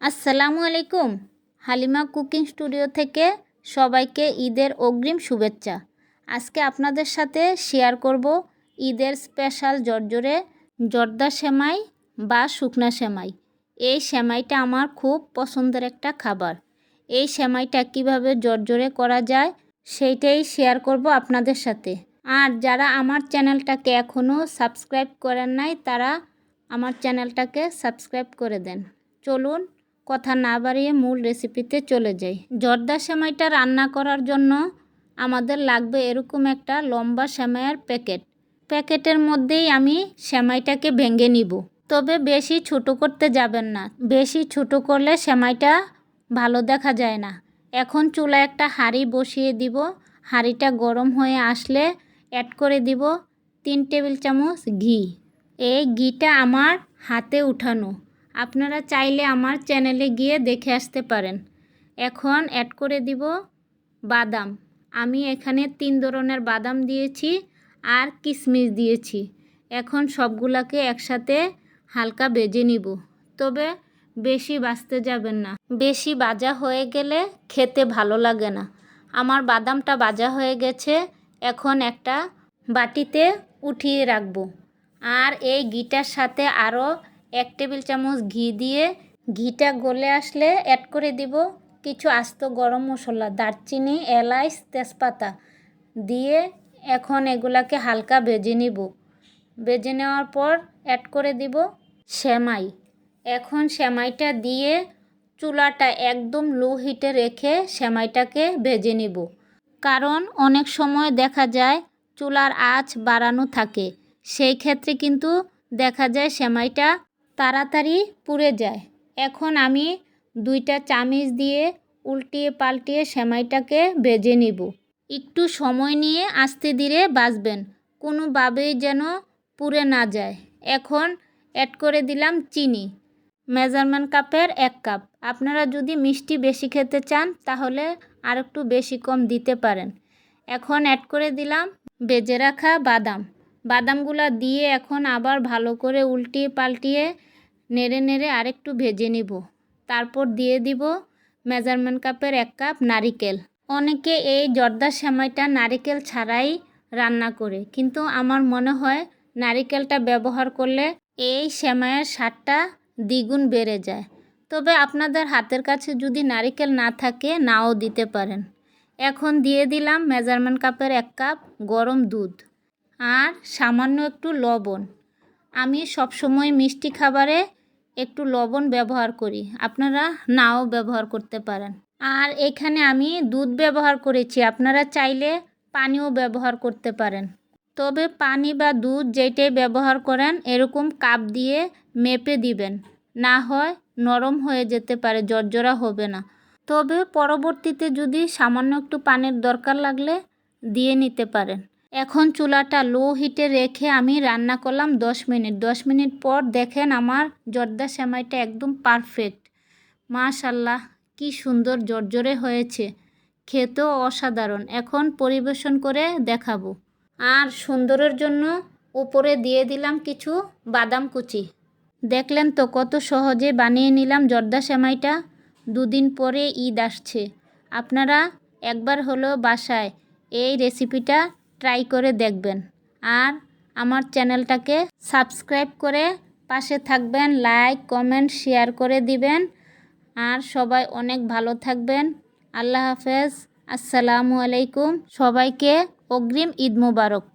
আসসালামু আলাইকুম। Halima cooking studio থেকে সবাইকে ঈদের অগ্রিম শুভেচ্ছা। আজকে আপনাদের সাথে শেয়ার করব ঈদের স্পেশাল জর্জরে জর্দা সেমাই বা শুকনা সেমাই। এই সেমাইটা আমার খুব পছন্দের একটা খাবার। এই সেমাইটা কিভাবে জর্জরে করা যায় সেইটাই শেয়ার করব আপনাদের সাথে। আর যারা আমার চ্যানেলটাকে এখনও সাবস্ক্রাইব করেন নাই তারা আমার চ্যানেলটাকে সাবস্ক্রাইব করে দেন। চলুন কথা না বাড়িয়ে মূল রেসিপিতে চলে যাই। জর্দা সেমাইটা রান্না করার জন্য আমাদের লাগবে এরকম একটা লম্বা সেমাইয়ের প্যাকেট। প্যাকেটের মধ্যেই আমি সেমাইটাকে ভেঙে নিব। তবে বেশি ছোট করতে যাবেন না, বেশি ছোট করলে সেমাইটা ভালো দেখা যায় না। এখন চুলায় একটা হাঁড়ি বসিয়ে দিব। হাঁড়িটা গরম হয়ে আসলে অ্যাড করে দিব 3 টেবিল চামচ ঘি। এই ঘিটা আমার হাতে উঠানো, আপনারা চাইলে আমার চ্যানেলে গিয়ে দেখে আসতে পারেন। এখন অ্যাড করে দিব বাদাম। আমি এখানে 3 ধরনের বাদাম দিয়েছি আর কিশমিশ দিয়েছি। এখন সবগুলাকে একসাথে হালকা ভেজে নিব, তবে বেশি ভাজতে যাবেন না, বেশি ভাজা হয়ে গেলে খেতে ভালো লাগে না। আমার বাদামটা ভাজা হয়ে গেছে, এখন একটা বাটিতে উঠিয়ে রাখবো। আর এই ঘিটার সাথে আরও 1 টেবিল চামচ ঘি দিয়ে ঘিটা গলে আসলে অ্যাড করে দিব কিছু আস্ত গরম মশলা, দারচিনি, এলাচ, তেজপাতা দিয়ে এখন এগুলাকে হালকা ভেজে নিব। ভেজে নেওয়ার পর অ্যাড করে দিব সেমাই। এখন সেমাইটা দিয়ে চুলাটা একদম লো হিটে রেখে সেমাইটাকে ভেজে নিব। কারণ অনেক সময় দেখা যায় চুলার আঁচ বাড়ানো থাকে, সেই ক্ষেত্রে কিন্তু দেখা যায় সেমাইটা তাড়াতাড়ি পুড়ে যায়। এখন আমি 2টা চামচ দিয়ে উল্টিয়ে পাল্টিয়ে সেমাইটাকে ভেজে নিব। একটু সময় নিয়ে আস্তে ধীরে ভাজবেন, কোনোভাবেই যেন পুড়ে না যায়। এখন অ্যাড করে দিলাম চিনি, মেজারমেন্ট কাপের 1 কাপ। আপনারা যদি মিষ্টি বেশি খেতে চান তাহলে আর একটু বেশি কম দিতে পারেন। এখন অ্যাড করে দিলাম ভেজে রাখা বাদাম। বাদামগুলা দিয়ে এখন আবার ভালো করে উল্টিয়ে পাল্টিয়ে নেড়ে নেড়ে আরেকটু ভেজে নিব। তারপর দিয়ে দিব মেজারমেন্ট কাপের 1 কাপ নারিকেল। অনেকে এই জর্দা সেমাইটা নারিকেল ছাড়াই রান্না করে, কিন্তু আমার মনে হয় নারিকেলটা ব্যবহার করলে এই সেমাইয়ের স্বাদটা দ্বিগুণ বেড়ে যায়। তবে আপনাদের হাতের কাছে যদি নারিকেল না থাকে নাও দিতে পারেন। এখন দিয়ে দিলাম মেজারমেন্ট কাপের 1 কাপ গরম দুধ আর সামান্য একটু লবণ। আমি সবসময় মিষ্টি খাবারে একটু লবণ ব্যবহার করি, আপনারা নাও ব্যবহার করতে পারেন। আর এখানে আমি দুধ ব্যবহার করেছি, আপনারা চাইলে পানিও ব্যবহার করতে পারেন। তবে পানি বা দুধ যেটাই ব্যবহার করেন এরকম কাপ দিয়ে মেপে দিবেন, না হয় নরম হয়ে যেতে পারে, জর্জরা হবে না। তবে পরবর্তীতে যদি সামান্য একটু পানির দরকার লাগলে দিয়ে নিতে পারেন। এখন চুলাটা লো হিটে রেখে আমি রান্না করলাম 10 মিনিট। 10 মিনিট পর দেখেন আমার জর্দা সেমাইটা একদম পারফেক্ট। মাশাল্লাহ, কি সুন্দর জর্জরে হয়েছে, খেতেও অসাধারণ। এখন পরিবেশন করে দেখাবো। আর সুন্দরের জন্য উপরে দিয়ে দিলাম কিছু বাদাম কুচি। দেখলেন তো কত সহজে বানিয়ে নিলাম জর্দা সেমাইটা। 2 দিন পরে ঈদ আসছে, আপনারা একবার হলেও বাসায় এই রেসিপিটা ট্রাই করে দেখবেন। আর আমার চ্যানেলটাকে সাবস্ক্রাইব করে পাশে থাকবেন, লাইক কমেন্ট শেয়ার করে দিবেন। আর সবাই অনেক ভালো থাকবেন। আল্লাহ হাফেজ, আসসালামু আলাইকুম। সবাইকে অগ্রিম ঈদ মোবারক।